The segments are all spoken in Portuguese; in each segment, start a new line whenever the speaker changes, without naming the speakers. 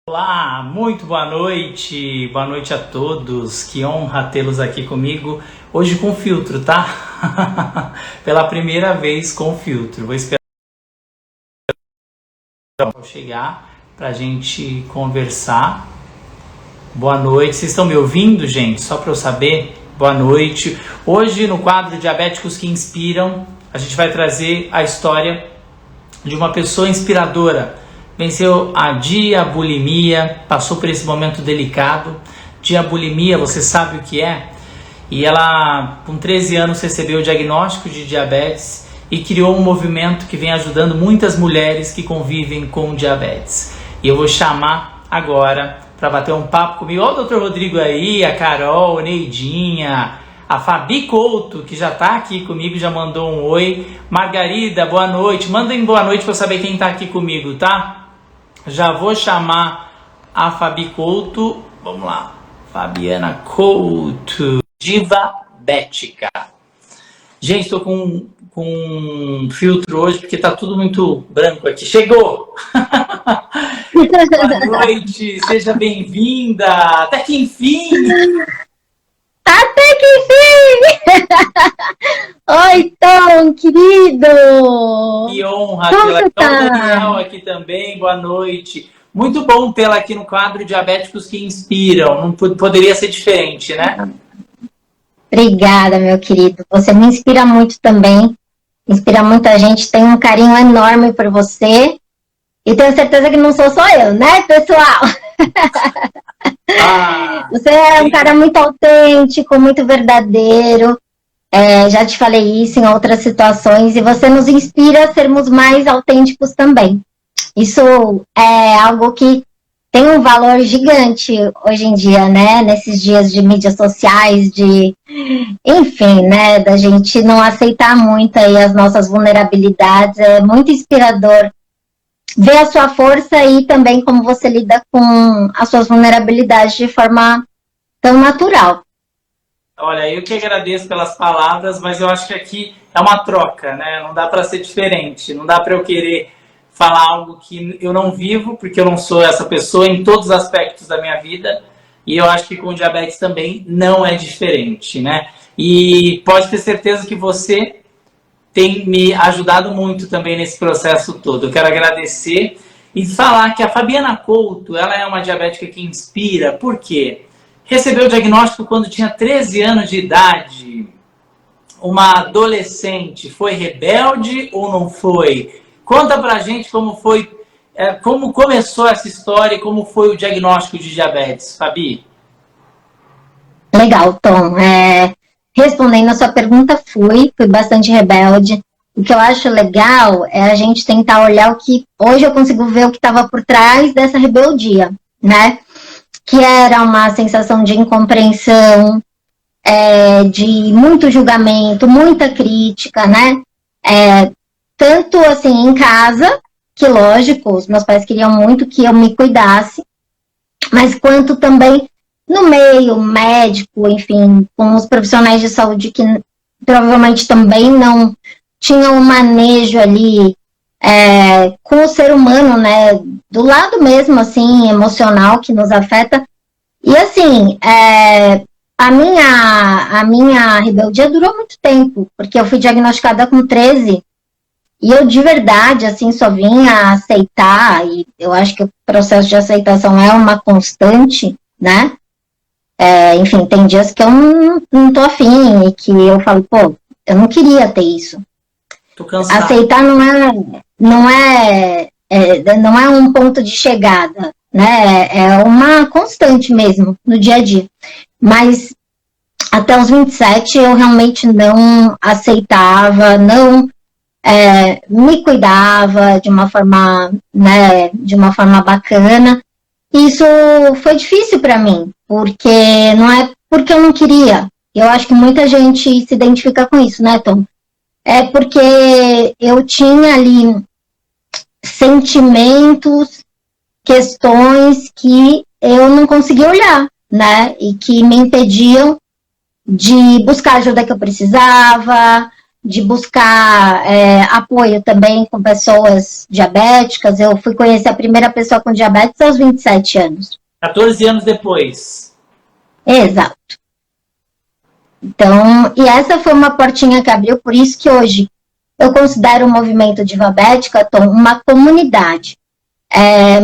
Olá, muito boa noite a todos, que honra tê-los aqui comigo, hoje com filtro, tá? Pela primeira vez com filtro, vou esperar chegar pra gente conversar. Boa noite, vocês estão me ouvindo, gente? Só para eu saber, boa noite. Hoje no quadro Diabéticos que Inspiram, a gente vai trazer a história de uma pessoa inspiradora. Venceu a diabulimia, passou por esse momento delicado. Diabulimia, você sabe o que é? E ela, com 13 anos, recebeu o diagnóstico de diabetes e criou um movimento que vem ajudando muitas mulheres que convivem com diabetes. E eu vou chamar agora para bater um papo comigo. Olha o Dr. Rodrigo aí, a Carol, a Neidinha, a Fabi Couto, que já está aqui comigo, já mandou um oi. Margarida, boa noite. Mandem boa noite para eu saber quem está aqui comigo, tá? Já vou chamar a Fabi Couto. Vamos lá. Fabiana Couto. Diabética. Gente, estou com um filtro hoje porque tá tudo muito branco aqui. Chegou! Boa noite, seja bem-vinda. Até que enfim!
Até que enfim! Oi, Tom, querido!
Que honra tê-la aqui. Tá? O Daniel aqui também, boa noite. Muito bom tê-la aqui no quadro Diabéticos que Inspiram. Não poderia ser diferente, né?
Obrigada, meu querido. Você me inspira muito também. Inspira muita gente. Tenho um carinho enorme por você. E tenho certeza que não sou só eu, né, pessoal? Você é um cara muito autêntico, muito verdadeiro. Já te falei isso em outras situações. E você nos inspira a sermos mais autênticos também. Isso é algo que tem um valor gigante hoje em dia, né? Nesses dias de mídias sociais, enfim, né? Da gente não aceitar muito aí as nossas vulnerabilidades. É muito inspirador ver a sua força e também como você lida com as suas vulnerabilidades de forma tão natural.
Olha, eu que agradeço pelas palavras, mas eu acho que aqui é uma troca, né? Não dá para ser diferente, não dá para eu querer falar algo que eu não vivo, porque eu não sou essa pessoa em todos os aspectos da minha vida, e eu acho que com diabetes também não é diferente, né? E pode ter certeza que você tem me ajudado muito também nesse processo todo. Eu quero agradecer e falar que a Fabiana Couto, ela é uma diabética que inspira. Por quê? Recebeu o diagnóstico quando tinha 13 anos de idade. Uma adolescente. Foi rebelde ou não foi? Conta pra gente como foi, como começou essa história e como foi o diagnóstico de diabetes, Fabi.
Legal, Tom. Respondendo a sua pergunta, fui bastante rebelde. O que eu acho legal é a gente tentar olhar o que... Hoje eu consigo ver o que estava por trás dessa rebeldia, né? Que era uma sensação de incompreensão, de muito julgamento, muita crítica, né? Tanto assim em casa, que lógico, os meus pais queriam muito que eu me cuidasse, mas quanto também no meio médico, enfim, com os profissionais de saúde que provavelmente também não tinham um manejo ali com o ser humano, né, do lado mesmo, assim, emocional que nos afeta. E assim, a minha rebeldia durou muito tempo, porque eu fui diagnosticada com 13, e eu de verdade, assim, só vim a aceitar, e eu acho que o processo de aceitação é uma constante, né? Enfim, tem dias que eu não tô afim, e que eu falo, pô, eu não queria ter isso.
Tô cansado.
Aceitar não é um ponto de chegada, né? É uma constante mesmo, no dia a dia. Mas até os 27 eu realmente não aceitava, não me cuidava de uma forma, né, de uma forma bacana. Isso foi difícil para mim, porque não é porque eu não queria. Eu acho que muita gente se identifica com isso, né, Tom? É porque eu tinha ali sentimentos, questões que eu não conseguia olhar, né? E que me impediam de buscar a ajuda que eu precisava, de buscar apoio também com pessoas diabéticas. Eu fui conhecer a primeira pessoa com diabetes aos 27 anos.
14 anos depois.
Exato. Então, e essa foi uma portinha que abriu, por isso que hoje eu considero o movimento Divabética, Tom, uma comunidade.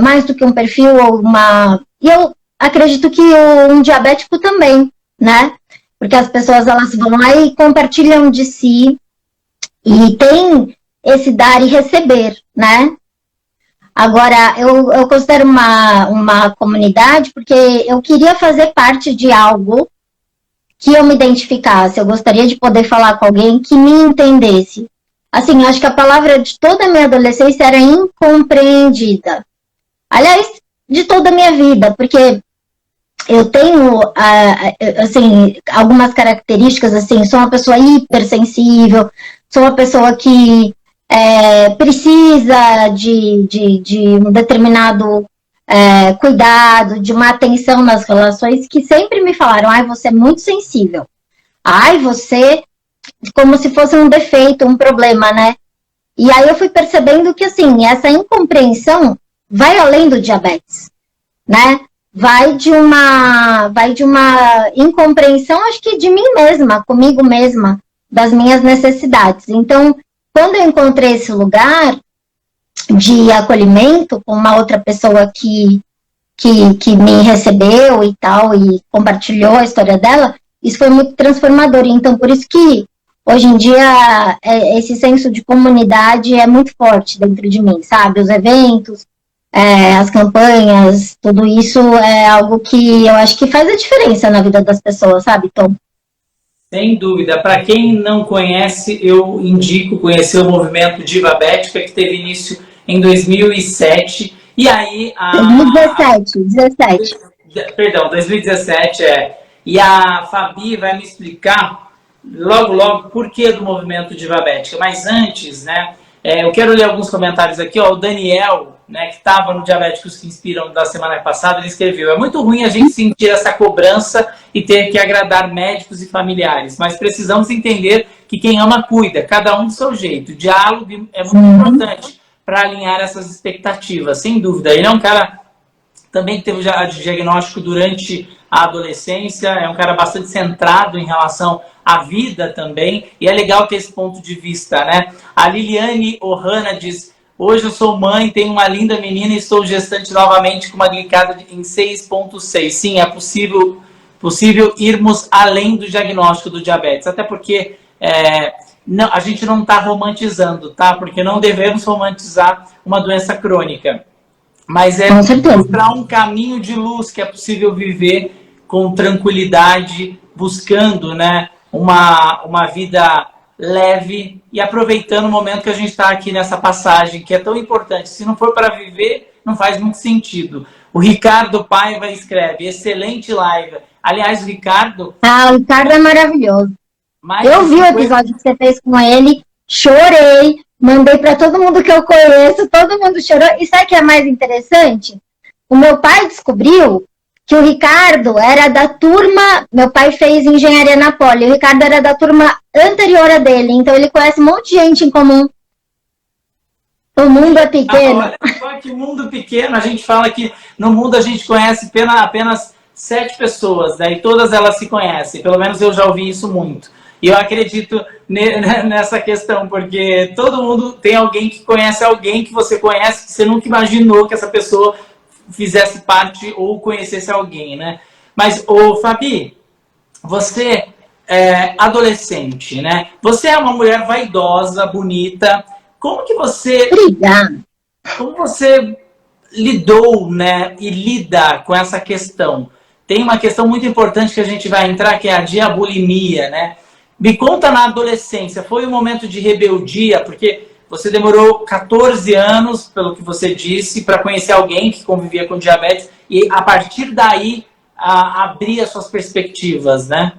Mais do que um perfil ou uma... E eu acredito que um diabético também, né? Porque as pessoas, elas vão lá e compartilham de si, e tem esse dar e receber, né? Agora, eu considero uma comunidade porque eu queria fazer parte de algo que eu me identificasse. Eu gostaria de poder falar com alguém que me entendesse. Assim, eu acho que a palavra de toda a minha adolescência era incompreendida. Aliás, de toda a minha vida, porque eu tenho, assim, algumas características, assim, sou uma pessoa hipersensível, sou uma pessoa que precisa de um determinado cuidado, de uma atenção nas relações, que sempre me falaram, ai, você é muito sensível. Ai, você, como se fosse um defeito, um problema, né? E aí eu fui percebendo que, assim, essa incompreensão vai além do diabetes, né? Vai de uma incompreensão, acho que de mim mesma, comigo mesma, das minhas necessidades. Então, quando eu encontrei esse lugar de acolhimento com uma outra pessoa que me recebeu e tal, e compartilhou a história dela, isso foi muito transformador. Então, por isso que, hoje em dia, esse senso de comunidade é muito forte dentro de mim, sabe? Os eventos, as campanhas, tudo isso é algo que eu acho que faz a diferença na vida das pessoas, sabe, Tom?
Sem dúvida. Para quem não conhece, eu indico conhecer o movimento Divabética, que teve início em 2007. E aí... 2017. E a Fabi vai me explicar logo por que do movimento Divabética. Mas antes, né, eu quero ler alguns comentários aqui. O Daniel, né, que estava no Diabéticos que Inspiram da semana passada, ele escreveu: é muito ruim a gente sentir essa cobrança e ter que agradar médicos e familiares, mas precisamos entender que quem ama cuida, cada um do seu jeito. O diálogo é muito importante para alinhar essas expectativas, sem dúvida. Ele é um cara também que teve diagnóstico durante a adolescência, é um cara bastante centrado em relação à vida também, e é legal ter esse ponto de vista, né? A Liliane Ohana diz: hoje eu sou mãe, tenho uma linda menina e estou gestante novamente com uma glicada em 6,6. Sim, é possível irmos além do diagnóstico do diabetes, até porque não, a gente não está romantizando, tá? Porque não devemos romantizar uma doença crônica. Mas mostrar um caminho de luz que é possível viver com tranquilidade, buscando, né, uma vida leve e aproveitando o momento que a gente está aqui nessa passagem, que é tão importante. Se não for para viver, não faz muito sentido. O Ricardo Paiva escreve: excelente live. Aliás, o Ricardo
é maravilhoso. Eu vi o episódio que você fez com ele, chorei, mandei para todo mundo que eu conheço, todo mundo chorou. E sabe o que é mais interessante? O meu pai descobriu que o Ricardo era da turma... Meu pai fez engenharia na Poli. O Ricardo era da turma anterior a dele. Então ele conhece um monte de gente em comum. O mundo é pequeno.
Olha só que mundo pequeno. A gente fala que no mundo a gente conhece apenas 7 pessoas, né? E todas elas se conhecem. Pelo menos eu já ouvi isso muito. E eu acredito nessa questão, porque todo mundo tem alguém que conhece alguém que você conhece, que você nunca imaginou que essa pessoa fizesse parte ou conhecesse alguém, né? Mas, Fabi, você é adolescente, né? Você é uma mulher vaidosa, bonita. Como que você...
Obrigada.
Como você lidou, né, e lida com essa questão? Tem uma questão muito importante que a gente vai entrar, que é a diabulimia, né? Me conta, na adolescência, foi um momento de rebeldia, porque você demorou 14 anos, pelo que você disse, para conhecer alguém que convivia com diabetes, e a partir daí abrir as suas perspectivas, né?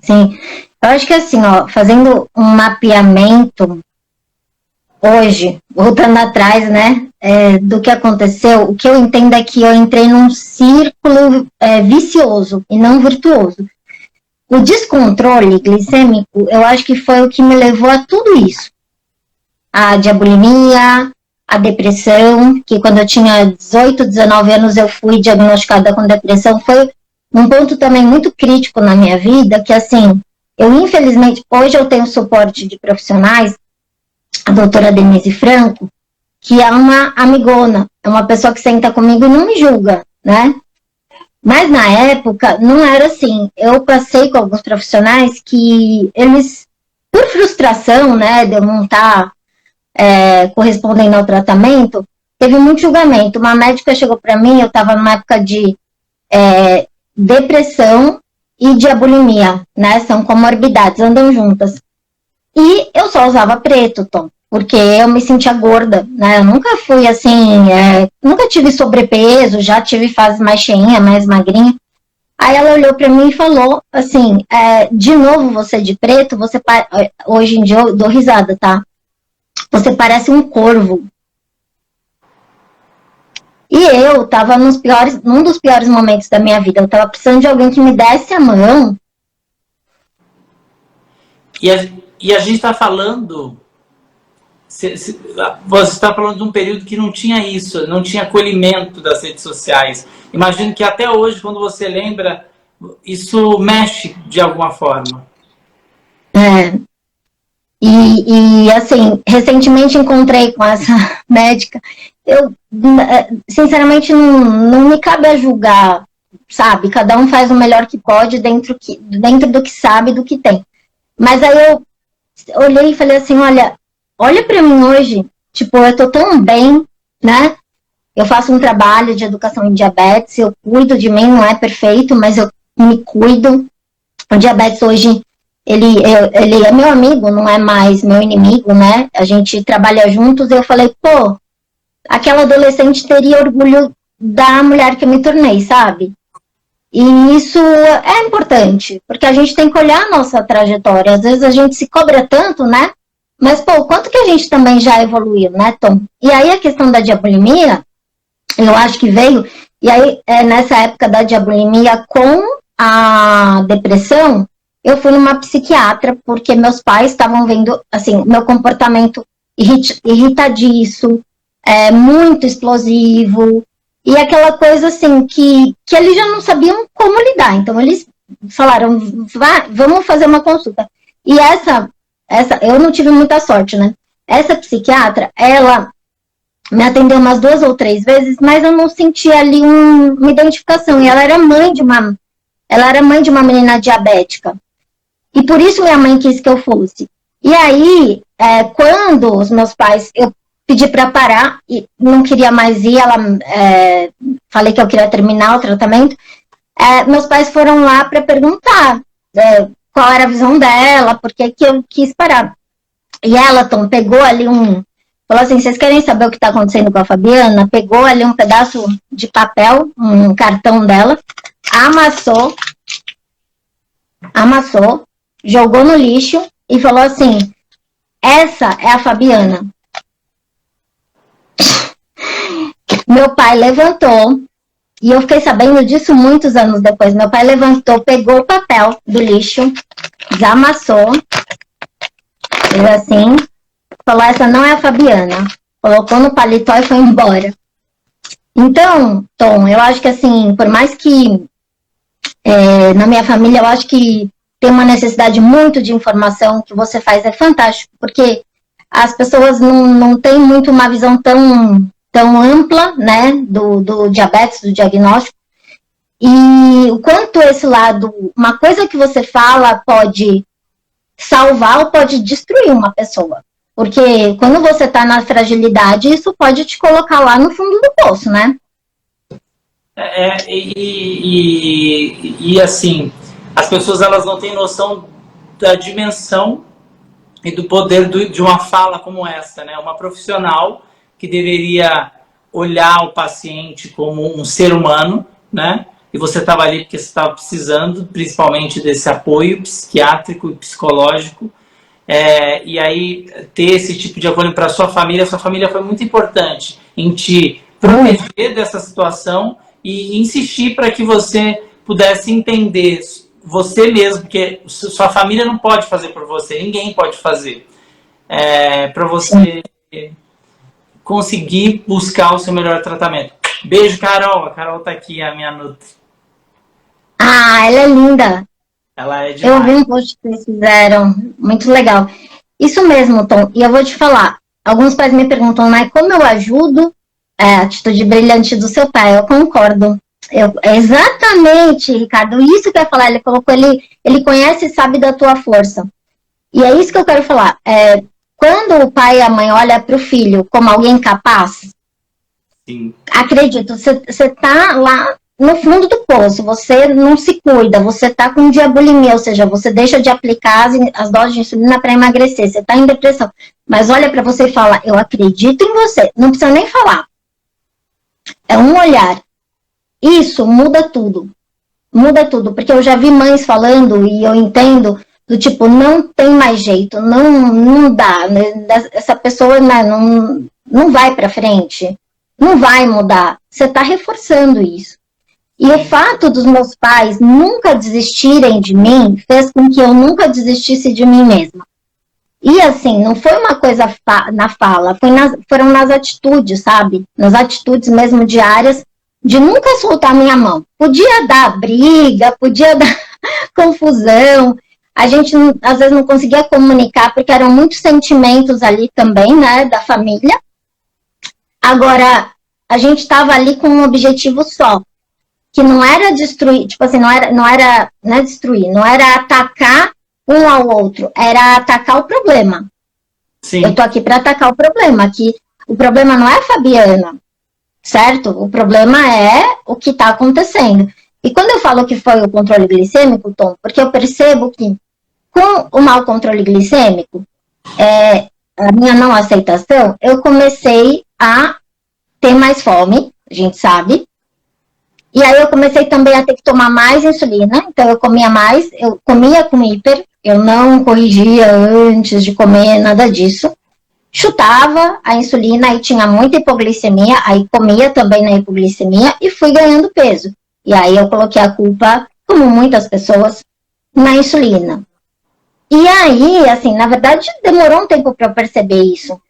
Sim. Eu acho que assim, fazendo um mapeamento hoje, voltando atrás, né, do que aconteceu, o que eu entendo é que eu entrei num círculo vicioso e não virtuoso. o descontrole glicêmico, eu acho que foi o que me levou a tudo isso. A diabulimia, a depressão, que quando eu tinha 18, 19 anos eu fui diagnosticada com depressão, foi um ponto também muito crítico na minha vida, que assim, eu infelizmente, hoje eu tenho suporte de profissionais, a doutora Denise Franco, que é uma amigona, é uma pessoa que senta comigo e não me julga, né? Mas na época não era assim. Eu passei com alguns profissionais que eles, por frustração, né, de eu não estar correspondendo ao tratamento, teve muito julgamento. Uma médica chegou para mim, eu estava numa época de depressão e diabulimia, né? São comorbidades, andam juntas. E eu só usava preto, Tom, porque eu me sentia gorda, né? Eu nunca fui assim, nunca tive sobrepeso, já tive fases mais cheinha, mais magrinha. Aí ela olhou pra mim e falou assim, de novo você de preto, hoje em dia eu dou risada, tá? Você parece um corvo. E eu tava num dos piores momentos da minha vida, eu tava precisando de alguém que me desse a mão.
E a gente está falando... Você está falando de um período que não tinha isso, não tinha acolhimento das redes sociais. Imagino que até hoje, quando você lembra, isso mexe de alguma forma.
E assim, recentemente encontrei com essa médica. Eu, sinceramente, não me cabe a julgar, sabe? Cada um faz o melhor que pode dentro do que sabe, do que tem. Mas aí eu olhei e falei assim, olha pra mim hoje, tipo, eu tô tão bem, né? Eu faço um trabalho de educação em diabetes, eu cuido de mim, não é perfeito, mas eu me cuido. O diabetes hoje, ele é meu amigo, não é mais meu inimigo, né? A gente trabalha juntos e eu falei, pô, aquela adolescente teria orgulho da mulher que eu me tornei, sabe? E isso é importante, porque a gente tem que olhar a nossa trajetória. Às vezes a gente se cobra tanto, né? Mas, pô, quanto que a gente também já evoluiu, né, Tom? E aí a questão da diabulimia, eu acho que veio, e aí nessa época da diabulimia com a depressão, eu fui numa psiquiatra, porque meus pais estavam vendo, assim, meu comportamento irritadiço, muito explosivo, e aquela coisa, assim, que eles já não sabiam como lidar. Então, eles falaram, vamos fazer uma consulta. E essa, eu não tive muita sorte, né? Essa psiquiatra, ela me atendeu umas 2 ou 3 vezes, mas eu não senti ali uma identificação. E ela era mãe de uma menina diabética. E por isso minha mãe quis que eu fosse. E aí, quando os meus pais, eu pedi para parar e não queria mais ir, falei que eu queria terminar o tratamento, meus pais foram lá para perguntar qual era a visão dela, por que eu quis parar. E ela, Tom, pegou ali falou assim, vocês querem saber o que está acontecendo com a Fabiana? Pegou ali um pedaço de papel, um cartão dela, amassou, jogou no lixo e falou assim, essa é a Fabiana. Meu pai levantou, e eu fiquei sabendo disso muitos anos depois. Meu pai levantou, pegou o papel do lixo, desamassou, fez assim, falou, essa não é a Fabiana. Colocou no paletó e foi embora. Então, Tom, eu acho que assim, por mais que na minha família, eu acho que tem uma necessidade muito de informação, que você faz é fantástico, porque as pessoas não têm muito uma visão tão ampla, né, do diabetes, do diagnóstico, e o quanto esse lado, uma coisa que você fala pode salvar ou pode destruir uma pessoa, porque quando você está na fragilidade, isso pode te colocar lá no fundo do poço, né?
E assim, as pessoas elas não têm noção da dimensão e do poder de uma fala como essa, né? Uma profissional que deveria olhar o paciente como um ser humano, né? E você estava ali porque você estava precisando, principalmente desse apoio psiquiátrico e psicológico. E aí ter esse tipo de apoio para sua família foi muito importante em te proteger dessa situação e insistir para que você pudesse entender você mesmo, porque sua família não pode fazer por você, ninguém pode fazer. Para você conseguir buscar o seu melhor tratamento. Beijo, Carol. A Carol tá aqui, a minha Nutri.
Ah, ela é linda.
Ela é
Eu
demais.
vi um post que eles fizeram, muito legal. Isso mesmo, Tom. E eu vou te falar, alguns pais me perguntam, mas como eu ajudo a atitude brilhante do seu pai? Eu concordo. Exatamente, Ricardo, isso que eu ia falar, ele colocou, ele conhece e sabe da tua força. E é isso que eu quero falar. Quando o pai e a mãe olham para o filho como alguém capaz,
Sim.
acredito, você tá lá no fundo do poço, você não se cuida, você tá com diabulimia, ou seja, você deixa de aplicar as doses de insulina para emagrecer, você tá em depressão, mas olha para você e fala, eu acredito em você, não precisa nem falar. É um olhar. Isso muda tudo, porque eu já vi mães falando e eu entendo do tipo, não tem mais jeito, não dá, né? Essa pessoa não vai para frente, não vai mudar, você tá reforçando isso. E o fato dos meus pais nunca desistirem de mim fez com que eu nunca desistisse de mim mesma. E assim, não foi uma coisa na fala, foram nas atitudes, sabe? Nas atitudes mesmo diárias, de nunca soltar minha mão. Podia dar briga, podia dar confusão, a gente às vezes não conseguia comunicar, porque eram muitos sentimentos ali também, né, da família. Agora, a gente estava ali com um objetivo só, que não era destruir, tipo assim, não era destruir, não era atacar um ao outro, era atacar o problema.
Sim.
Eu tô aqui para atacar o problema, que o problema não é a Fabiana, certo? O problema é o que está acontecendo. E quando eu falo que foi o controle glicêmico, Tom, porque eu percebo que com o mau controle glicêmico, a minha não aceitação, eu comecei a ter mais fome, a gente sabe. E aí eu comecei também a ter que tomar mais insulina, então eu comia mais, eu comia com hiper, eu não corrigia antes de comer, nada disso. Chutava a insulina e tinha muita hipoglicemia, aí comia também na hipoglicemia e fui ganhando peso. E aí eu coloquei a culpa, como muitas pessoas, na insulina. E aí, assim, na verdade demorou um tempo para eu perceber isso.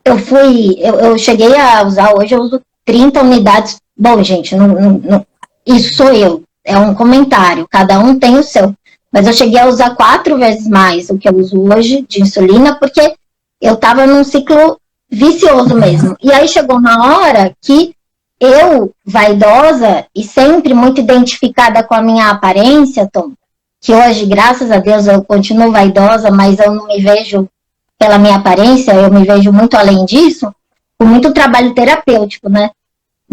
Eu cheguei a usar, hoje eu uso 30 unidades. Bom, gente, isso sou eu, é um comentário, cada um tem o seu. Mas eu cheguei a usar 4 vezes mais o que eu uso hoje de insulina, porque eu estava num ciclo vicioso mesmo. E aí chegou uma hora que eu, vaidosa e sempre muito identificada com a minha aparência, Tom, que hoje, graças a Deus, eu continuo vaidosa, mas eu não me vejo pela minha aparência, eu me vejo muito além disso, com muito trabalho terapêutico, né?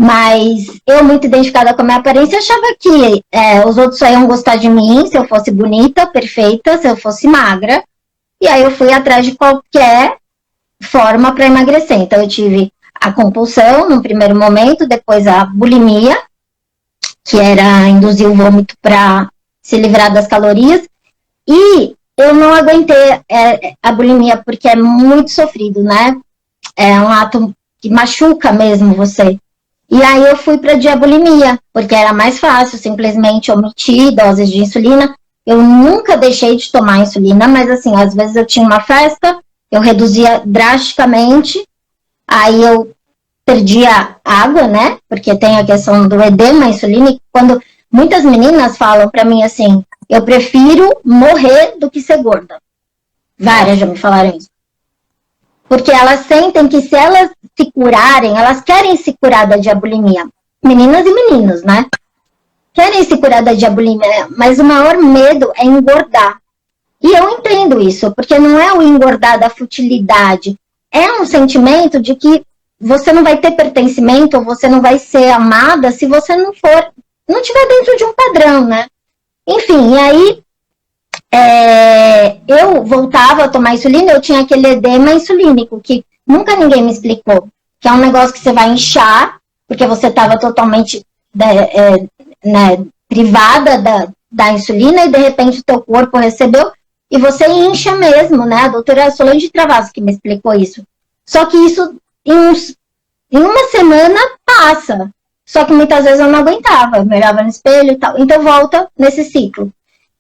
Mas eu, muito identificada com a minha aparência, achava que os outros só iam gostar de mim se eu fosse bonita, perfeita, se eu fosse magra. E aí eu fui atrás de qualquer forma para emagrecer. Então eu tive a compulsão no primeiro momento, depois a bulimia, que era induzir o vômito para se livrar das calorias. E eu não aguentei a bulimia porque é muito sofrido, né? É um ato que machuca mesmo você. E aí eu fui para diabulimia, porque era mais fácil, simplesmente omitir doses de insulina. Eu nunca deixei de tomar insulina, mas assim, às vezes eu tinha uma festa, eu reduzia drasticamente, aí eu perdia água, né? Porque tem a questão do edema insulínico. Quando muitas meninas falam para mim assim, eu prefiro morrer do que ser gorda. Várias já me falaram isso. Porque elas sentem que se elas se curarem, elas querem se curar da diabulimia. Meninas e meninos, né? Querem se curar da diabulimia, mas o maior medo é engordar. E eu entendo isso, porque não é o engordar da futilidade. É um sentimento de que você não vai ter pertencimento, ou você não vai ser amada se você não estiver dentro de um padrão, né? Enfim, e aí eu voltava a tomar insulina, eu tinha aquele edema insulínico, que nunca ninguém me explicou, que é um negócio que você vai inchar, porque você estava totalmente privada da insulina, e de repente o teu corpo recebeu, e você incha mesmo, né? A doutora Solange Travassos que me explicou isso. Só que isso, em uma semana, passa. Só que muitas vezes eu não aguentava, eu me olhava no espelho e tal. Então volta nesse ciclo.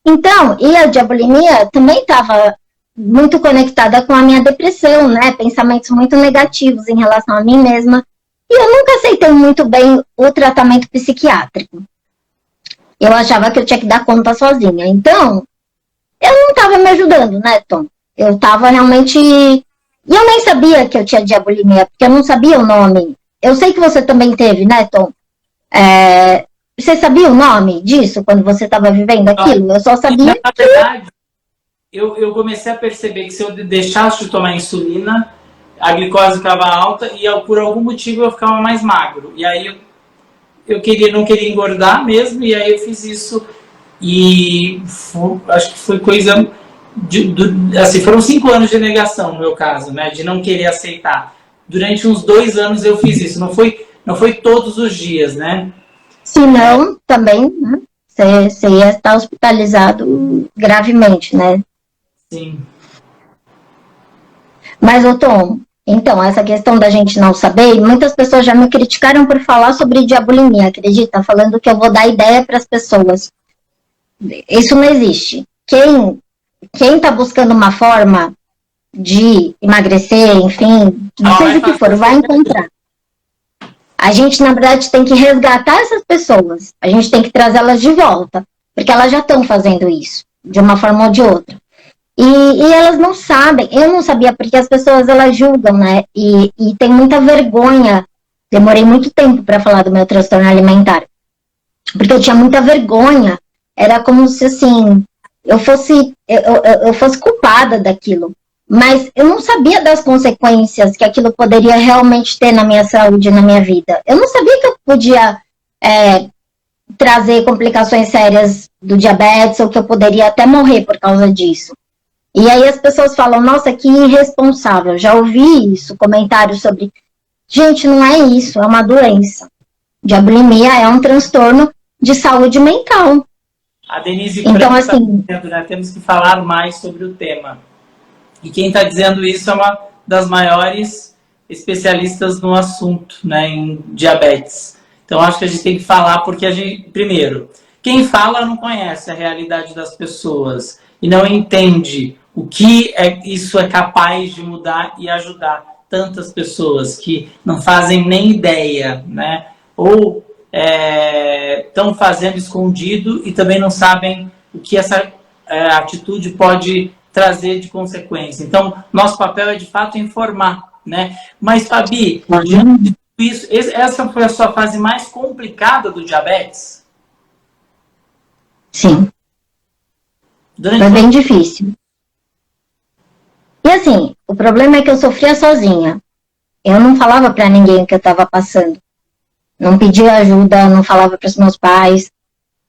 Então, e a diabulimia também estava muito conectada com a minha depressão, né? Pensamentos muito negativos em relação a mim mesma. E eu nunca aceitei muito bem o tratamento psiquiátrico. Eu achava que eu tinha que dar conta sozinha. Então, eu não estava me ajudando, né, Tom? Eu estava realmente... E eu nem sabia que eu tinha diabulimia, porque eu não sabia o nome. Eu sei que você também teve, né, Tom? Você sabia o nome disso quando você estava vivendo aquilo? Eu só sabia
Na verdade, eu comecei a perceber que se eu deixasse de tomar insulina, a glicose ficava alta e por algum motivo eu ficava mais magro. E aí eu não queria engordar mesmo, e aí eu fiz isso. E acho que foi coisa assim, foram 5 anos de negação no meu caso, né, de não querer aceitar. Durante uns 2 anos eu fiz isso, não foi todos os dias, né?
Se não, também, né, você ia estar hospitalizado gravemente, né?
Sim.
Mas, ô Tom, então, essa questão da gente não saber, muitas pessoas já me criticaram por falar sobre diabulimia, acredita? Falando que eu vou dar ideia para as pessoas. Isso não existe. Quem tá buscando uma forma de emagrecer, enfim, seja o que for, vai encontrar. A gente, na verdade, tem que resgatar essas pessoas. A gente tem que trazê-las de volta, porque elas já estão fazendo isso, de uma forma ou de outra. E elas não sabem, eu não sabia, porque as pessoas, elas julgam, né? E tem muita vergonha. Demorei muito tempo para falar do meu transtorno alimentar, porque eu tinha muita vergonha. Era como se, assim, eu fosse culpada daquilo. Mas eu não sabia das consequências que aquilo poderia realmente ter na minha saúde, na minha vida. Eu não sabia que eu podia trazer complicações sérias do diabetes, ou que eu poderia até morrer por causa disso. E aí as pessoas falam, nossa, que irresponsável. Já ouvi isso, comentários sobre... Gente, não é isso, é uma doença. Diabulimia é um transtorno de saúde mental.
A Denise
então,
Franco
assim,
está dizendo, né, temos que falar mais sobre o tema. E quem está dizendo isso é uma das maiores especialistas no assunto, né, em diabetes. Então, acho que a gente tem que falar porque a gente, primeiro, quem fala não conhece a realidade das pessoas e não entende o que isso é capaz de mudar e ajudar tantas pessoas que não fazem nem ideia, né? Ou estão fazendo escondido e também não sabem o que essa atitude pode trazer de consequência. Então, nosso papel é de fato informar, né? Mas, Fabi, diante de tudo isso, essa foi a sua fase mais complicada do diabetes?
Sim. Foi bem difícil. E assim, o problema é que eu sofria sozinha. Eu não falava para ninguém o que eu estava passando. Não pedia ajuda, não falava para os meus pais.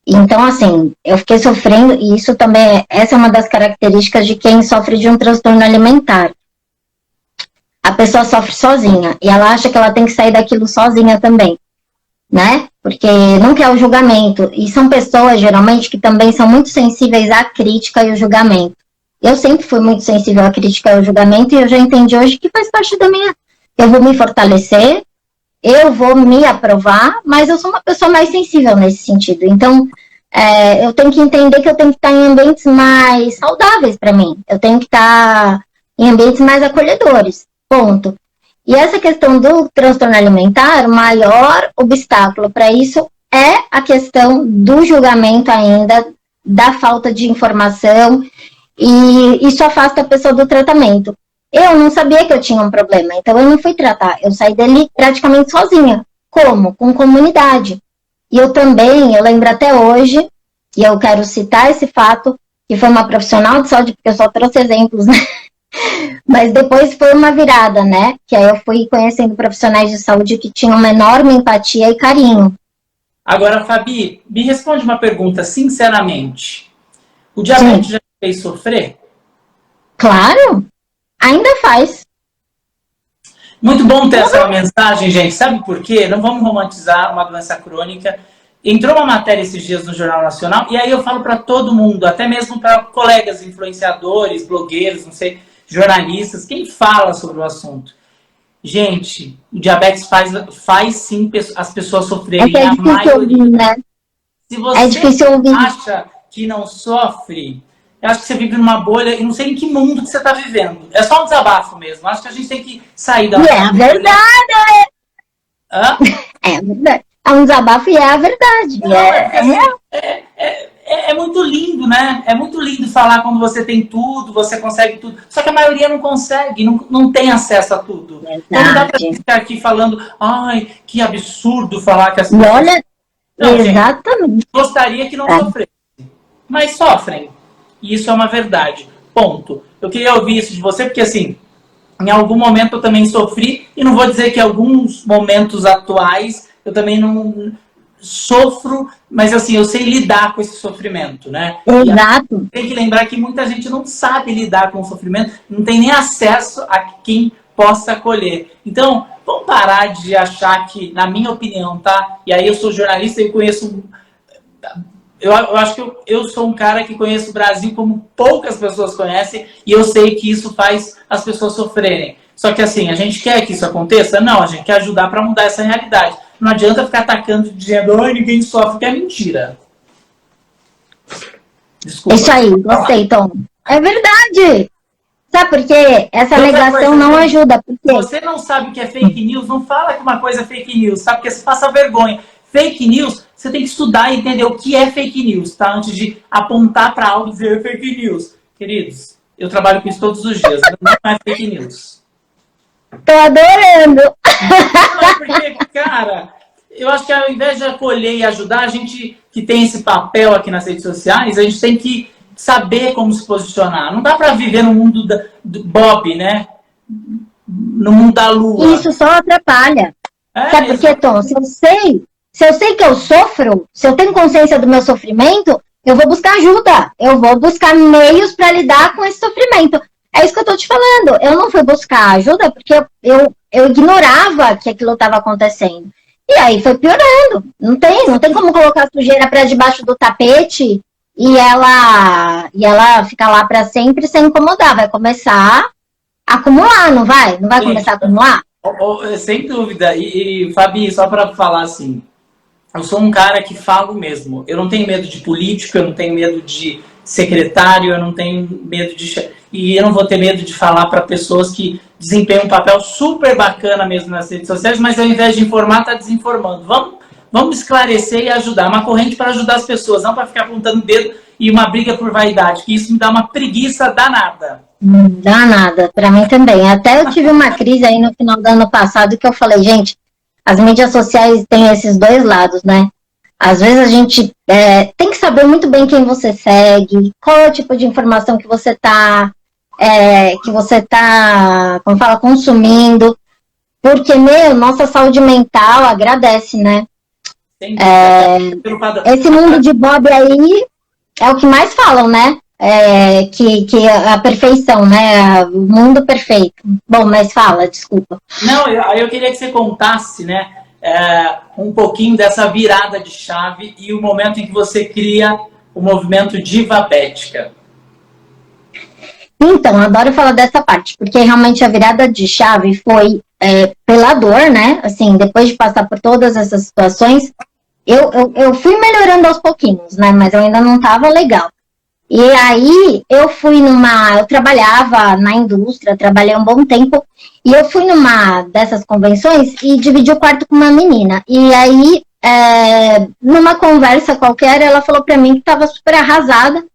Então, assim, eu fiquei sofrendo, e isso também, essa é uma das características de quem sofre de um transtorno alimentar. A pessoa sofre sozinha, e ela acha que ela tem que sair daquilo sozinha também, né? Porque não quer o julgamento, e são pessoas, geralmente, que também são muito sensíveis à crítica e ao julgamento. Eu sempre fui muito sensível à crítica e ao julgamento, e eu já entendi hoje que faz parte da minha... Eu vou me fortalecer, eu vou me aprovar, mas eu sou uma pessoa mais sensível nesse sentido. Então, eu tenho que entender que eu tenho que estar em ambientes mais saudáveis para mim. Eu tenho que estar em ambientes mais acolhedores. Ponto. E essa questão do transtorno alimentar, o maior obstáculo para isso é a questão do julgamento ainda, da falta de informação, e isso afasta a pessoa do tratamento. Eu não sabia que eu tinha um problema, então eu não fui tratar. Eu saí dele praticamente sozinha. Como? Com comunidade. E eu também, eu lembro até hoje, e eu quero citar esse fato, que foi uma profissional de saúde, porque eu só trouxe exemplos, né? Mas depois foi uma virada, né? Que aí eu fui conhecendo profissionais de saúde que tinham uma enorme empatia e carinho.
Agora, Fabi, me responde uma pergunta sinceramente. O diabetes já te fez sofrer?
Claro! Ainda faz.
Muito bom ter essa mensagem, gente. Sabe por quê? Não vamos romantizar uma doença crônica. Entrou uma matéria esses dias no Jornal Nacional, e aí eu falo para todo mundo, até mesmo para colegas influenciadores, blogueiros, não sei, jornalistas, quem fala sobre o assunto. Gente, o diabetes faz sim as pessoas sofrerem.
É difícil ouvir, né?
Se você
difícil ouvir.
acha que não sofre, eu acho que você vive numa bolha e não sei em que mundo que você está vivendo. É só um desabafo mesmo. Acho que a gente tem que sair da bolha.
É a verdade!
Hã?
É verdade. É um desabafo e é a verdade.
Não, é muito lindo, né? É muito lindo falar quando você tem tudo, você consegue tudo. Só que a maioria não consegue, não tem acesso a tudo. Então não dá pra ficar aqui falando, ai, que absurdo falar que as pessoas...
Olha,
não,
exatamente.
Gente, gostaria que não sofresse. Mas sofrem. E isso é uma verdade. Ponto. Eu queria ouvir isso de você, porque assim, em algum momento eu também sofri, e não vou dizer que em alguns momentos atuais eu também não sofro, mas assim, eu sei lidar com esse sofrimento, né?
Exato.
Tem que lembrar que muita gente não sabe lidar com o sofrimento, não tem nem acesso a quem possa acolher. Então, vamos parar de achar que, na minha opinião, tá? E aí eu sou jornalista e conheço... Eu acho que eu sou um cara que conheço o Brasil como poucas pessoas conhecem, e eu sei que isso faz as pessoas sofrerem. Só que assim, a gente quer que isso aconteça? Não, a gente quer ajudar para mudar essa realidade. Não adianta ficar atacando, dizendo, ai, ninguém sofre, que é mentira.
Desculpa. Isso aí, gostei, Tom. É verdade. Sabe por quê? Essa negação não ajuda. Porque...
Você não sabe o que é fake news, não fala que uma coisa é fake news, sabe? Porque você passa vergonha. Fake news, você tem que estudar e entender o que é fake news, tá? Antes de apontar para algo e dizer fake news. Queridos, eu trabalho com isso todos os dias, não é fake news.
Tô adorando!
Não, porque, cara, eu acho que ao invés de acolher e ajudar, a gente que tem esse papel aqui nas redes sociais, a gente tem que saber como se posicionar. Não dá para viver no mundo do Bob, né? No mundo da lua.
Isso só atrapalha. Sabe por quê, Tom? Se eu sei que eu sofro, se eu tenho consciência do meu sofrimento, eu vou buscar ajuda. Eu vou buscar meios para lidar com esse sofrimento. É isso que eu tô te falando. Eu não fui buscar ajuda porque eu ignorava que aquilo estava acontecendo. E aí foi piorando. Não tem como colocar a sujeira para debaixo do tapete e ela ficar lá para sempre sem incomodar. Vai começar a acumular, não vai? Não vai começar a acumular?
Sem dúvida. E Fabi, só para falar assim, eu sou um cara que falo mesmo. Eu não tenho medo de político, eu não tenho medo de secretário, eu não tenho medo de... E eu não vou ter medo de falar para pessoas que desempenham um papel super bacana mesmo nas redes sociais, mas ao invés de informar, está desinformando. Vamos esclarecer e ajudar. Uma corrente para ajudar as pessoas, não para ficar apontando o dedo e uma briga por vaidade, que isso me dá uma preguiça danada.
Danada, para mim também. Até eu tive uma crise aí no final do ano passado que eu falei, gente, as mídias sociais têm esses dois lados, né? Às vezes a gente tem que saber muito bem quem você segue, qual é o tipo de informação que você está como fala, consumindo, porque, nossa saúde mental agradece, né? Esse mundo de Bob aí é o que mais falam, né? Que a perfeição, né? O mundo perfeito. Bom, mas fala, desculpa.
Não, eu queria que você contasse, né? Um pouquinho dessa virada de chave e o momento em que você cria o movimento Divabética.
Então, eu adoro falar dessa parte, porque realmente a virada de chave foi pela dor, né? Assim, depois de passar por todas essas situações, eu fui melhorando aos pouquinhos, né? Mas eu ainda não estava legal. E aí, eu trabalhava na indústria, trabalhei um bom tempo, e eu fui numa dessas convenções e dividi o quarto com uma menina. E aí, numa conversa qualquer, ela falou pra mim que estava super arrasada,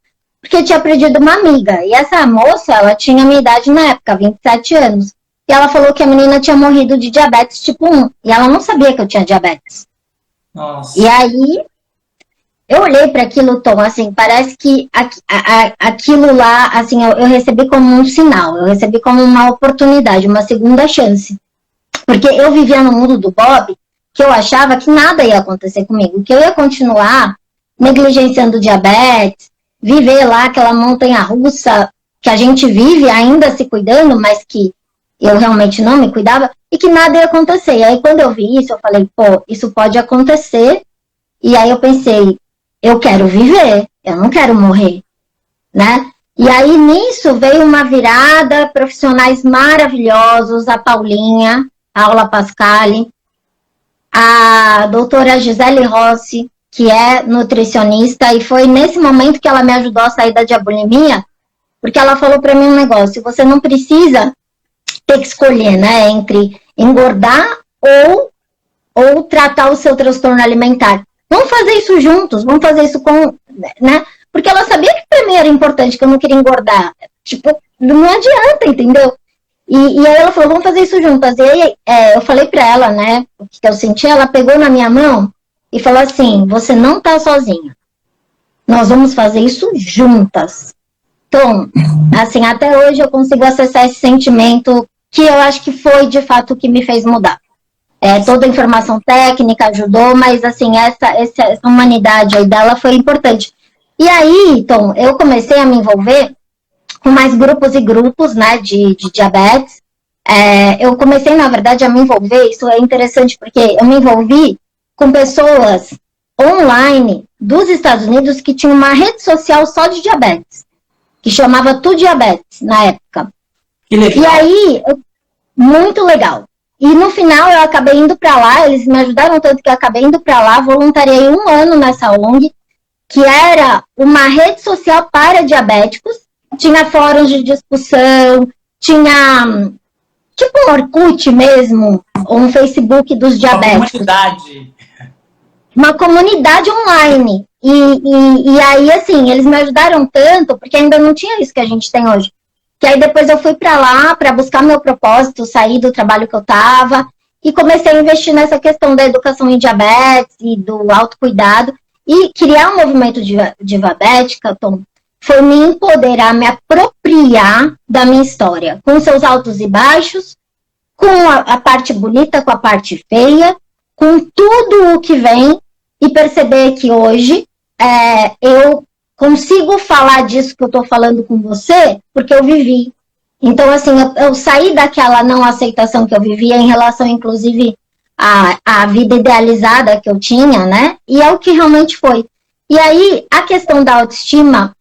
porque tinha perdido uma amiga. E essa moça, ela tinha a minha idade na época, 27 anos. E ela falou que a menina tinha morrido de diabetes tipo 1. E ela não sabia que eu tinha diabetes.
Nossa.
E aí, eu olhei para aquilo, Tom, assim, parece que aquilo lá, assim, eu recebi como um sinal. Eu recebi como uma oportunidade, uma segunda chance. Porque eu vivia no mundo do Bob, que eu achava que nada ia acontecer comigo. Que eu ia continuar negligenciando diabetes, viver lá aquela montanha-russa que a gente vive ainda se cuidando, mas que eu realmente não me cuidava, e que nada ia acontecer. E aí, quando eu vi isso, eu falei, pô, isso pode acontecer. E aí eu pensei, eu quero viver, eu não quero morrer, né? E aí, nisso, veio uma virada, profissionais maravilhosos, a Paulinha, a Aula Pascali, a doutora Gisele Rossi, que é nutricionista, e foi nesse momento que ela me ajudou a sair da diabulimia, porque ela falou para mim um negócio: você não precisa ter que escolher, né, entre engordar ou tratar o seu transtorno alimentar. Vamos fazer isso juntos, vamos fazer isso com, né, porque ela sabia que para mim era importante, que eu não queria engordar, tipo, não adianta, entendeu? E aí ela falou, vamos fazer isso juntas. E aí eu falei para ela, né, o que eu senti. Ela pegou na minha mão e falou assim: você não tá sozinha, nós vamos fazer isso juntas. Então, assim, até hoje eu consigo acessar esse sentimento, que eu acho que foi de fato o que me fez mudar. Toda a informação técnica ajudou, mas assim, essa humanidade aí dela foi importante. E aí, então, eu comecei a me envolver com mais grupos e grupos, né, de diabetes. Eu comecei, na verdade, a me envolver. Isso é interessante porque eu me envolvi com pessoas online dos Estados Unidos que tinham uma rede social só de diabetes, que chamava Tu Diabetes, na época.
Que legal.
E aí, muito legal. E no final eu acabei indo para lá, eles me ajudaram tanto que eu acabei indo para lá, voluntariei 1 ano nessa ONG, que era uma rede social para diabéticos. Tinha fóruns de discussão, tinha tipo um Orkut mesmo, ou um Facebook dos diabéticos. Uma comunidade online. E aí, assim, eles me ajudaram tanto, porque ainda não tinha isso que a gente tem hoje. Que aí depois eu fui para lá para buscar meu propósito, sair do trabalho que eu estava e comecei a investir nessa questão da educação em diabetes e do autocuidado. E criar um movimento diabética, Tom, foi me empoderar, me apropriar da minha história, com seus altos e baixos, com a parte bonita, com a parte feia, com tudo o que vem, e perceber que hoje eu consigo falar disso que eu estou falando com você, porque eu vivi. Então, assim, eu saí daquela não aceitação que eu vivia em relação, inclusive, à vida idealizada que eu tinha, né? E é o que realmente foi. E aí, a questão da autoestima,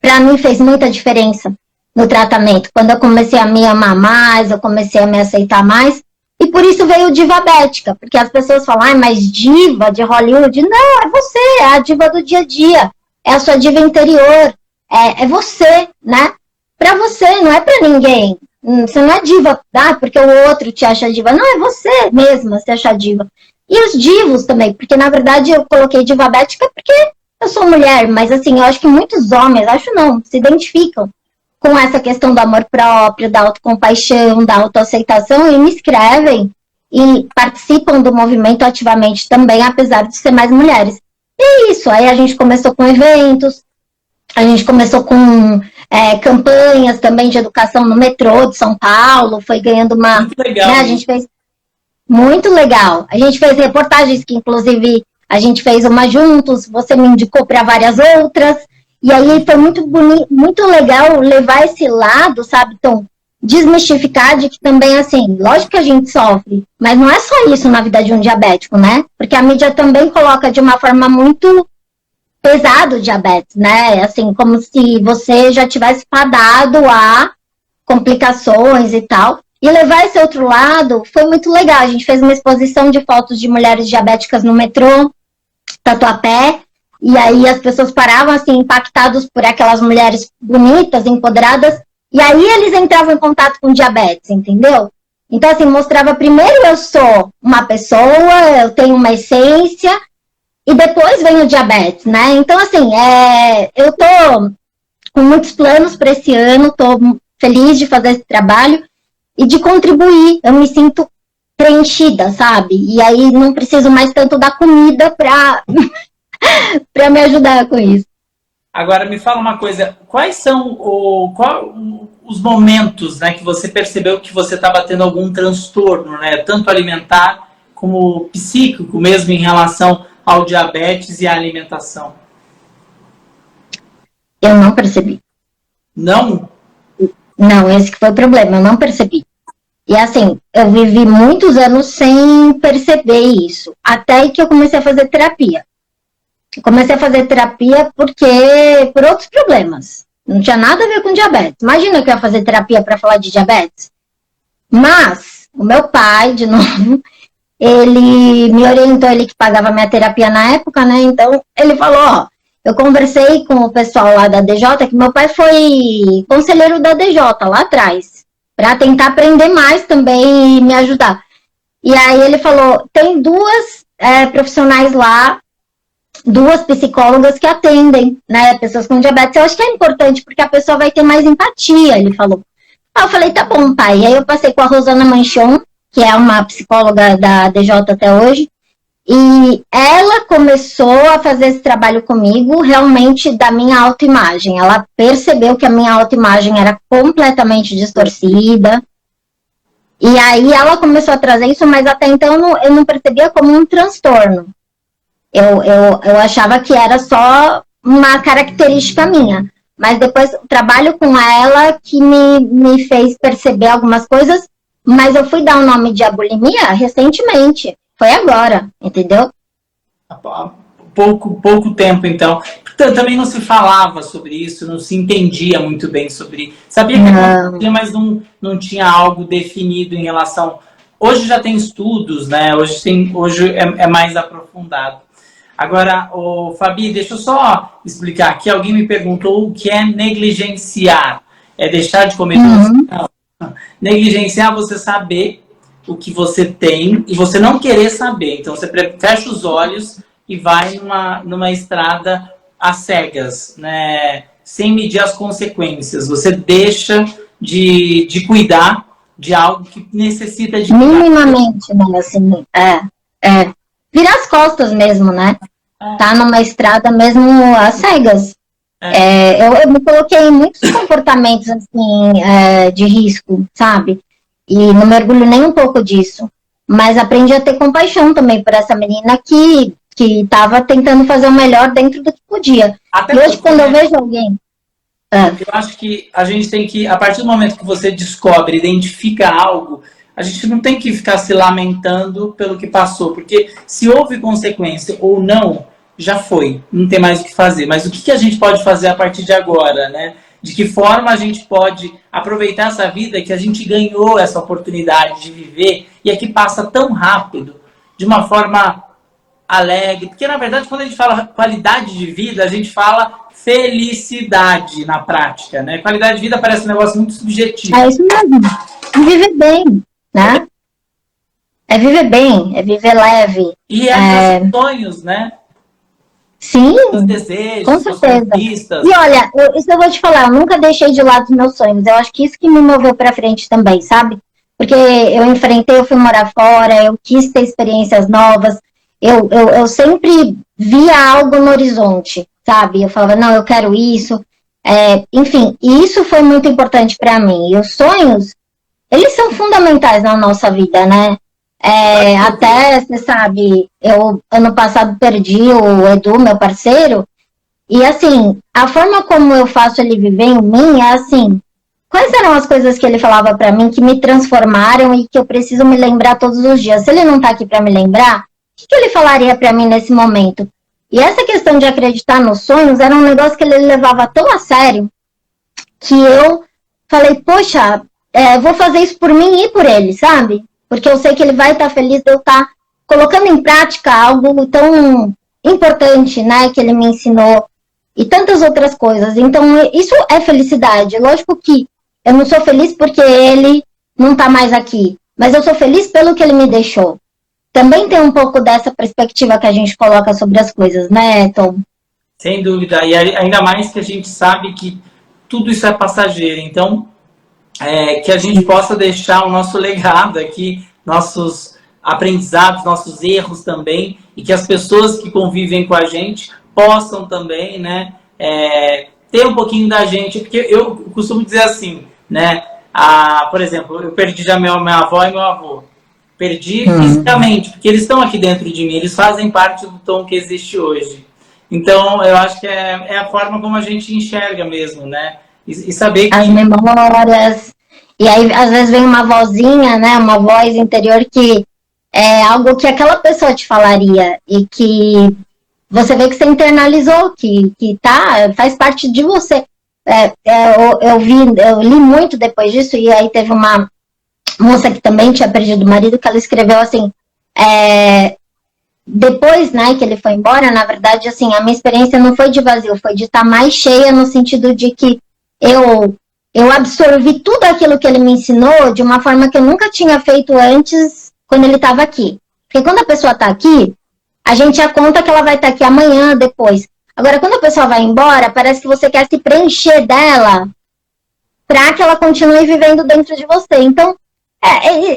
para mim, fez muita diferença no tratamento. Quando eu comecei a me amar mais, eu comecei a me aceitar mais. E por isso veio Divabética, porque as pessoas falam, ai, mas diva de Hollywood? Não, é você, é a diva do dia a dia. É a sua diva interior. É você, né? Pra você, não é pra ninguém. Você não é diva, porque o outro te acha diva. Não, é você mesma se achar diva. E os divos também, porque na verdade eu coloquei Divabética porque eu sou mulher, mas assim, eu acho que muitos homens, acho não, se identificam com essa questão do amor próprio, da autocompaixão, da autoaceitação e me escrevem e participam do movimento ativamente também, apesar de ser mais mulheres. E é isso, aí a gente começou com eventos, a gente começou com campanhas também de educação no metrô de São Paulo, foi ganhando uma...
Muito legal.
Né, a gente fez muito legal. A gente fez reportagens que, inclusive, a gente fez uma juntos, você me indicou para várias outras, e aí foi muito bonito, muito legal levar esse lado, sabe, Tom? Desmistificar de que também, assim, lógico que a gente sofre, mas não é só isso na vida de um diabético, né? Porque a mídia também coloca de uma forma muito pesado o diabetes, né? Assim, como se você já tivesse fadado a complicações e tal. E levar esse outro lado foi muito legal. A gente fez uma exposição de fotos de mulheres diabéticas no metrô, Tatuapé, e aí as pessoas paravam assim, impactados por aquelas mulheres bonitas, empoderadas, e aí eles entravam em contato com diabetes, entendeu? Então, assim, mostrava primeiro eu sou uma pessoa, eu tenho uma essência, e depois vem o diabetes, né? Então, assim, eu tô com muitos planos para esse ano, tô feliz de fazer esse trabalho e de contribuir. Eu me sinto preenchida, sabe? E aí não preciso mais tanto da comida para me ajudar com isso.
Agora, me fala uma coisa, quais são os momentos, né, que você percebeu que você estava tendo algum transtorno, né, tanto alimentar como psíquico mesmo em relação ao diabetes e à alimentação?
Eu não percebi.
Não?
Não, esse que foi o problema, eu não percebi. E assim, eu vivi muitos anos sem perceber isso, até que eu comecei a fazer terapia. Eu comecei a fazer terapia por outros problemas. Não tinha nada a ver com diabetes. Imagina que eu ia fazer terapia para falar de diabetes. Mas, o meu pai, de novo, ele me orientou, ele que pagava minha terapia na época, né? Então, ele falou, ó, eu conversei com o pessoal lá da DJ, que meu pai foi conselheiro da DJ lá atrás, para tentar aprender mais também e me ajudar. E aí ele falou, tem duas profissionais lá, duas psicólogas que atendem, né, pessoas com diabetes. Eu acho que é importante, porque a pessoa vai ter mais empatia, ele falou. Aí eu falei, tá bom, pai. E aí eu passei com a Rosana Manchon, que é uma psicóloga da DJ até hoje, e ela começou a fazer esse trabalho comigo, realmente, da minha autoimagem. Ela percebeu que a minha autoimagem era completamente distorcida, e aí ela começou a trazer isso, mas até então eu não percebia como um transtorno. Eu achava que era só uma característica minha. Mas depois o trabalho com ela que me fez perceber algumas coisas, mas eu fui dar o nome de abulimia recentemente. Foi agora, entendeu?
Há pouco tempo, então. Também não se falava sobre isso, não se entendia muito bem sobre... Sabia que acontecia, mas não tinha algo definido em relação... Hoje já tem estudos, né? Hoje é mais aprofundado. Agora, Fabi, deixa eu só explicar aqui. Alguém me perguntou o que é negligenciar. É deixar de comer doce? Não. Negligenciar é você saber o que você tem e você não querer saber. Então, você fecha os olhos e vai numa estrada às cegas, né? Sem medir as consequências. Você deixa de cuidar de algo que necessita de cuidar.
Minimamente, né? Assim, virar as costas mesmo, né? Tá numa estrada mesmo às cegas. Eu me coloquei em muitos comportamentos assim, de risco, sabe? E não me orgulho nem um pouco disso. Mas aprendi a ter compaixão também por essa menina que estava tentando fazer o melhor dentro do que podia.
Até
e hoje, quando eu vejo alguém...
Eu acho que a gente tem que, a partir do momento que você descobre, identifica algo, a gente não tem que ficar se lamentando pelo que passou, porque se houve consequência ou não, já foi, não tem mais o que fazer. Mas o que a gente pode fazer a partir de agora, né? De que forma a gente pode aproveitar essa vida que a gente ganhou essa oportunidade de viver e é que passa tão rápido, de uma forma alegre. Porque, na verdade, quando a gente fala qualidade de vida, a gente fala felicidade na prática, né? Qualidade de vida parece um negócio muito subjetivo.
É isso mesmo. Viver bem, né? É viver bem, é viver leve.
E os sonhos, né?
Sim,
os desejos,
com certeza.
Conquistas.
E olha, isso eu vou te falar, eu nunca deixei de lado os meus sonhos. Eu acho que isso que me moveu pra frente também, sabe? Porque eu fui morar fora, eu quis ter experiências novas. Eu sempre via algo no horizonte, sabe? Eu falava, não, eu quero isso. Enfim, e isso foi muito importante para mim. E os sonhos, eles são fundamentais na nossa vida, né? Até, você sabe, eu ano passado perdi o Edu, meu parceiro, e assim, a forma como eu faço ele viver em mim é assim, quais eram as coisas que ele falava para mim que me transformaram e que eu preciso me lembrar todos os dias? Se ele não tá aqui para me lembrar, o que ele falaria para mim nesse momento? E essa questão de acreditar nos sonhos era um negócio que ele levava tão a sério que eu falei, poxa, vou fazer isso por mim e por ele, sabe? Porque eu sei que ele vai estar feliz de eu estar colocando em prática algo tão importante, né, que ele me ensinou e tantas outras coisas. Então, isso é felicidade. Lógico que eu não sou feliz porque ele não está mais aqui, mas eu sou feliz pelo que ele me deixou. Também tem um pouco dessa perspectiva que a gente coloca sobre as coisas, né, Tom?
Sem dúvida. E ainda mais que a gente sabe que tudo isso é passageiro. Então, que a gente possa deixar o nosso legado aqui, nossos aprendizados, nossos erros também, e que as pessoas que convivem com a gente possam também, né, ter um pouquinho da gente. Porque eu costumo dizer assim, né, por exemplo, eu perdi já minha avó e meu avô. Perdi fisicamente, porque eles estão aqui dentro de mim, eles fazem parte do Tom que existe hoje. Então, eu acho que é a forma como a gente enxerga mesmo, né? E saber que...
As memórias. E aí, às vezes, vem uma vozinha, né? Uma voz interior que é algo que aquela pessoa te falaria. E que você vê que você internalizou, que faz parte de você. Eu li muito depois disso, e aí teve uma moça que também tinha perdido o marido, que ela escreveu assim, Depois, né, que ele foi embora, na verdade, assim, a minha experiência não foi de vazio, foi de estar mais cheia no sentido de que eu absorvi tudo aquilo que ele me ensinou de uma forma que eu nunca tinha feito antes quando ele estava aqui. Porque quando a pessoa está aqui, a gente já conta que ela vai estar aqui amanhã, depois. Agora, quando a pessoa vai embora, parece que você quer se preencher dela para que ela continue vivendo dentro de você. Então,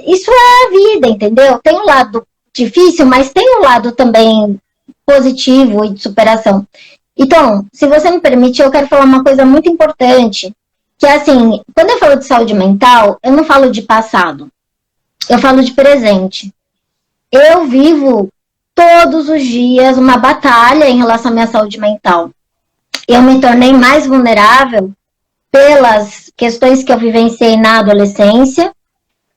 isso é a vida, entendeu? Tem um lado difícil, mas tem um lado também positivo e de superação. Então, se você me permite, eu quero falar uma coisa muito importante, que é assim, quando eu falo de saúde mental, eu não falo de passado, eu falo de presente. Eu vivo todos os dias uma batalha em relação à minha saúde mental. Eu me tornei mais vulnerável pelas questões que eu vivenciei na adolescência,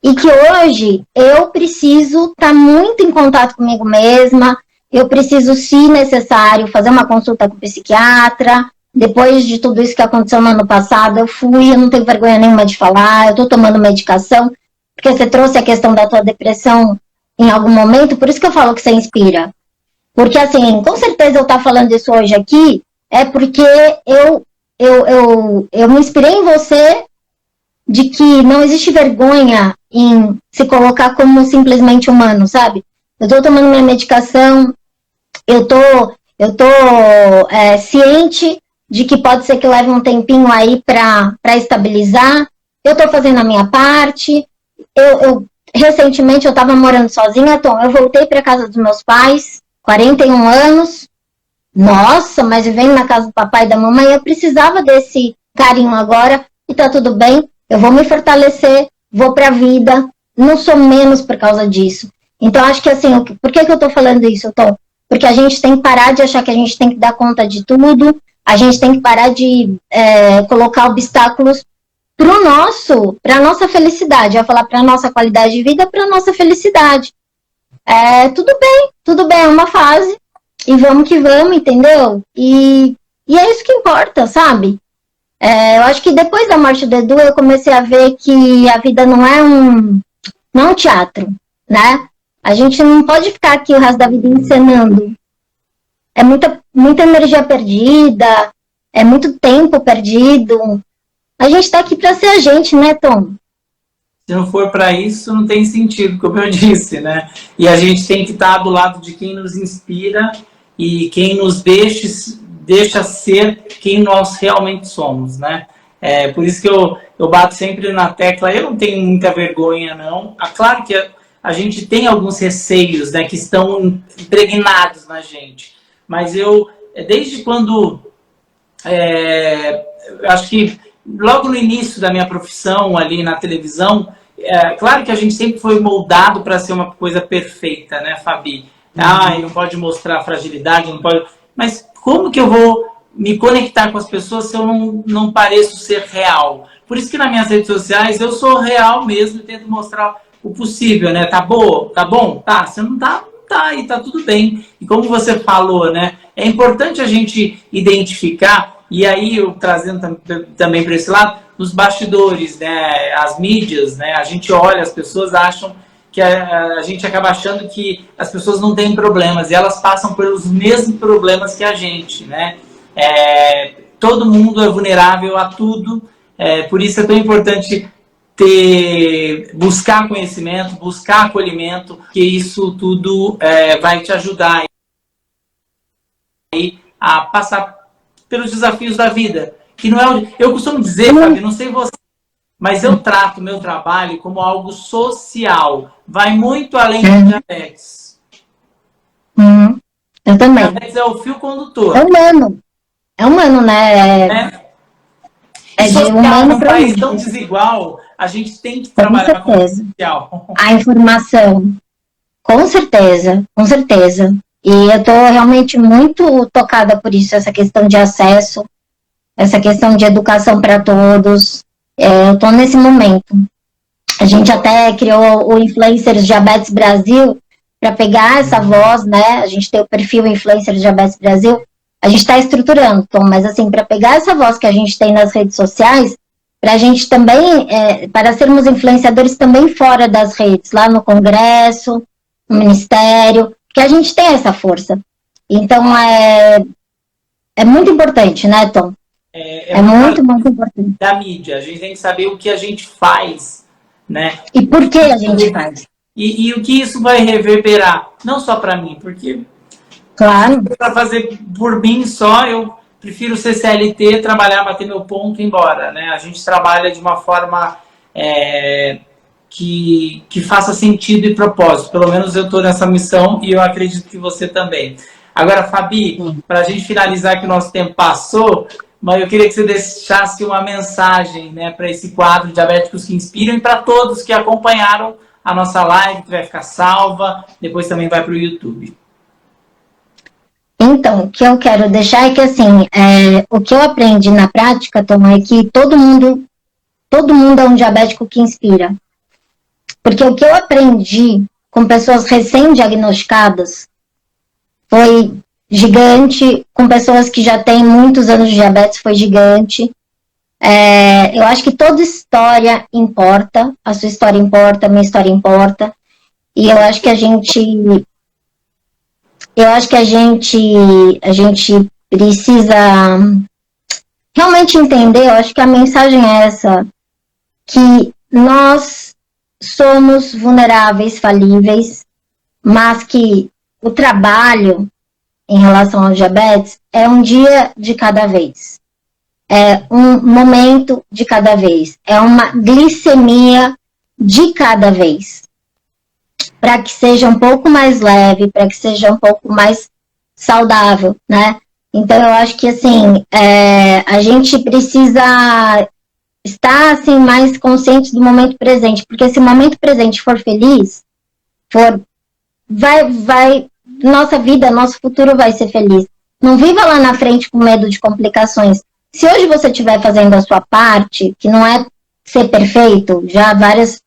e que hoje eu preciso estar muito em contato comigo mesma, eu preciso, se necessário, fazer uma consulta com o psiquiatra. Depois de tudo isso que aconteceu no ano passado, eu não tenho vergonha nenhuma de falar, eu estou tomando medicação, porque você trouxe a questão da tua depressão em algum momento, por isso que eu falo que você inspira. Porque, assim, com certeza eu estar falando isso hoje aqui, é porque eu me inspirei em você, de que não existe vergonha em se colocar como simplesmente humano, sabe? Eu tô tomando minha medicação, eu tô ciente de que pode ser que leve um tempinho aí para estabilizar, eu tô fazendo a minha parte, recentemente eu tava morando sozinha, Tom, eu voltei para casa dos meus pais, 41 anos, nossa, mas vivendo na casa do papai e da mamãe, eu precisava desse carinho agora, e tá tudo bem, eu vou me fortalecer, vou pra vida, não sou menos por causa disso. Então, acho que assim, por que eu tô falando isso, Tom? Porque a gente tem que parar de achar que a gente tem que dar conta de tudo, a gente tem que parar de colocar obstáculos pra nossa felicidade. Eu ia falar pra nossa qualidade de vida, pra nossa felicidade. Tudo bem, é uma fase, e vamos que vamos, entendeu? E é isso que importa, sabe? Eu acho que depois da morte do Edu, eu comecei a ver que a vida não é um teatro, né? A gente não pode ficar aqui o resto da vida encenando. É muita energia perdida, é muito tempo perdido. A gente tá aqui para ser a gente, né, Tom?
Se não for para isso, não tem sentido, como eu disse, né? E a gente tem que estar do lado de quem nos inspira e quem nos deixa ser quem nós realmente somos, né? Por isso que eu bato sempre na tecla, eu não tenho muita vergonha, não. Claro que a gente tem alguns receios, né, que estão impregnados na gente, mas desde quando, acho que logo no início da minha profissão ali na televisão, claro que a gente sempre foi moldado para ser uma coisa perfeita, né, Fabi? Não pode mostrar fragilidade, não pode... Mas como que eu vou me conectar com as pessoas se eu não pareço ser real? Por isso que nas minhas redes sociais eu sou real mesmo e tento mostrar o possível, né? Tá bom? Tá. Você não tá, e tá tudo bem. E como você falou, né? É importante a gente identificar, e aí eu trazendo também para esse lado, os bastidores, né? As mídias, né? A gente olha, as pessoas acham que a gente acaba achando que as pessoas não têm problemas, e elas passam pelos mesmos problemas que a gente, né? Todo mundo é vulnerável a tudo, por isso é tão importante buscar conhecimento, buscar acolhimento, que isso tudo vai te ajudar a passar pelos desafios da vida. Que não eu costumo dizer, Fabi, não sei você, mas eu trato o meu trabalho como algo social. Vai muito além do diabetes.
Eu também.
O diabetes é o fio condutor.
É humano, né?
Social, num país tão desigual, a gente tem que trabalhar com social.
A informação, com certeza. E eu estou realmente muito tocada por isso, essa questão de acesso, essa questão de educação para todos. Eu estou nesse momento. A gente até criou o Influencers Diabetes Brasil para pegar essa voz, né? A gente tem o perfil Influencers Diabetes Brasil. A gente está estruturando, Tom, mas assim, para pegar essa voz que a gente tem nas redes sociais, para a gente também, para sermos influenciadores também fora das redes, lá no Congresso, um ministério, porque a gente tem essa força. Então, é muito importante, né, Tom? É muito, muito importante.
Da mídia, a gente tem que saber o que a gente faz, né?
E por que a gente faz.
E o que isso vai reverberar, não só para mim, porque
claro,
para fazer por mim só, eu prefiro ser CLT, trabalhar, bater meu ponto e ir embora, né? A gente trabalha de uma forma que faça sentido e propósito. Pelo menos eu estou nessa missão e eu acredito que você também. Agora, Fabi, para a gente finalizar que o nosso tempo passou, mas eu queria que você deixasse uma mensagem, né, para esse quadro Diabéticos que Inspiram e para todos que acompanharam a nossa live, que vai ficar salva, depois também vai para o YouTube.
Então, o que eu quero deixar é que, assim, o que eu aprendi na prática, Tom, é que todo mundo é um diabético que inspira. Porque o que eu aprendi com pessoas recém-diagnosticadas foi gigante, com pessoas que já têm muitos anos de diabetes foi gigante. Eu acho que toda história importa, a sua história importa, a minha história importa, e eu acho que a gente precisa realmente entender, eu acho que a mensagem é essa, que nós somos vulneráveis, falíveis, mas que o trabalho em relação ao diabetes é um dia de cada vez. É um momento de cada vez. É uma glicemia de cada vez. Para que seja um pouco mais leve, para que seja um pouco mais saudável, né? Então, eu acho que, assim, a gente precisa estar, assim, mais consciente do momento presente. Porque se o momento presente for feliz, nossa vida, nosso futuro vai ser feliz. Não viva lá na frente com medo de complicações. Se hoje você estiver fazendo a sua parte, que não é ser perfeito, já várias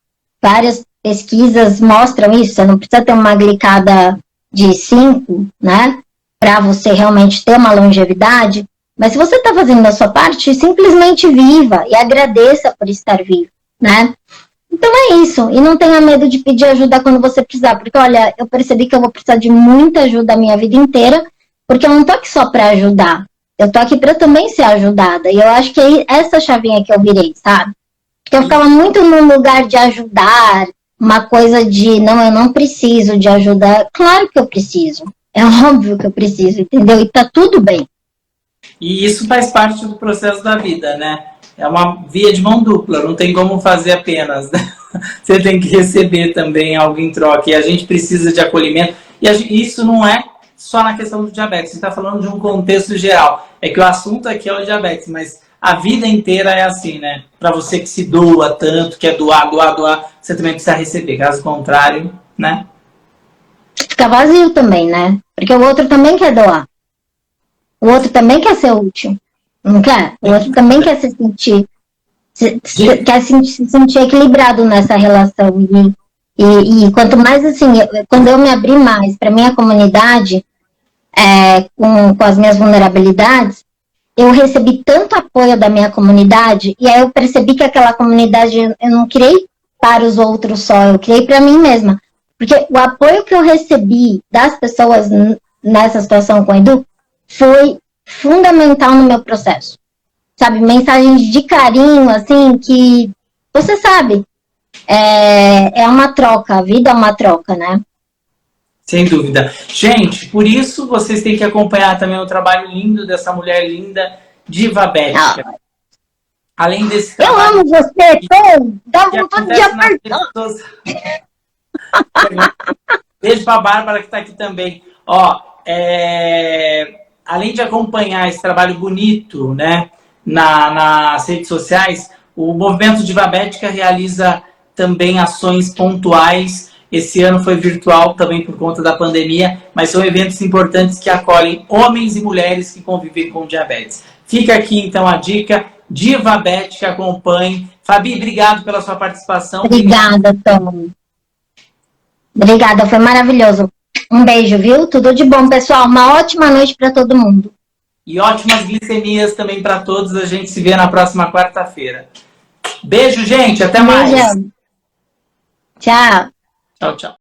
pesquisas mostram isso, você não precisa ter uma glicada de 5, né, para você realmente ter uma longevidade, mas se você está fazendo a sua parte, simplesmente viva e agradeça por estar vivo, né? Então é isso, e não tenha medo de pedir ajuda quando você precisar, porque olha, eu percebi que eu vou precisar de muita ajuda a minha vida inteira, porque eu não tô aqui só para ajudar, eu tô aqui para também ser ajudada, e eu acho que é essa chavinha que eu virei, sabe? Porque eu ficava muito no lugar de ajudar, uma coisa de, não, eu não preciso de ajuda, claro que eu preciso, é óbvio que eu preciso, entendeu? E tá tudo bem.
E isso faz parte do processo da vida, né? É uma via de mão dupla, não tem como fazer apenas, né? Você tem que receber também algo em troca, e a gente precisa de acolhimento, e isso não é só na questão do diabetes, você está falando de um contexto geral, é que o assunto aqui é o diabetes, mas a vida inteira é assim, né? Para você que se doa tanto, quer doar, você também precisa receber, caso contrário, né?
Fica vazio também, né? Porque o outro também quer doar. O outro também quer ser útil. Não quer? O outro também quer se sentir equilibrado nessa relação. E quanto mais assim, quando eu me abri mais para minha comunidade, com as minhas vulnerabilidades, eu recebi tanto apoio da minha comunidade, e aí eu percebi que aquela comunidade eu não criei para os outros só, eu criei para mim mesma. Porque o apoio que eu recebi das pessoas nessa situação com o Edu foi fundamental no meu processo. Sabe, mensagens de carinho, assim, que você sabe, é uma troca, a vida é uma troca, né?
Sem dúvida. Gente, por isso vocês têm que acompanhar também o trabalho lindo dessa mulher linda, Divabética. Além desse trabalho...
Eu amo você, Tom! Dá vontade de apertar!
Beijo pra Bárbara que tá aqui também. Ó, além de acompanhar esse trabalho bonito, né, nas redes sociais, o Movimento Divabética realiza também ações pontuais. Esse ano foi virtual também por conta da pandemia, mas são eventos importantes que acolhem homens e mulheres que convivem com diabetes. Fica aqui então a dica, Divabética, acompanhe. Fabi, obrigado pela sua participação.
Obrigada, Tom. Obrigada, foi maravilhoso. Um beijo, viu? Tudo de bom, pessoal. Uma ótima noite para todo mundo.
E ótimas glicemias também para todos. A gente se vê na próxima quarta-feira. Beijo, gente. Até mais.
Beijão. Tchau.
Tchau, tchau.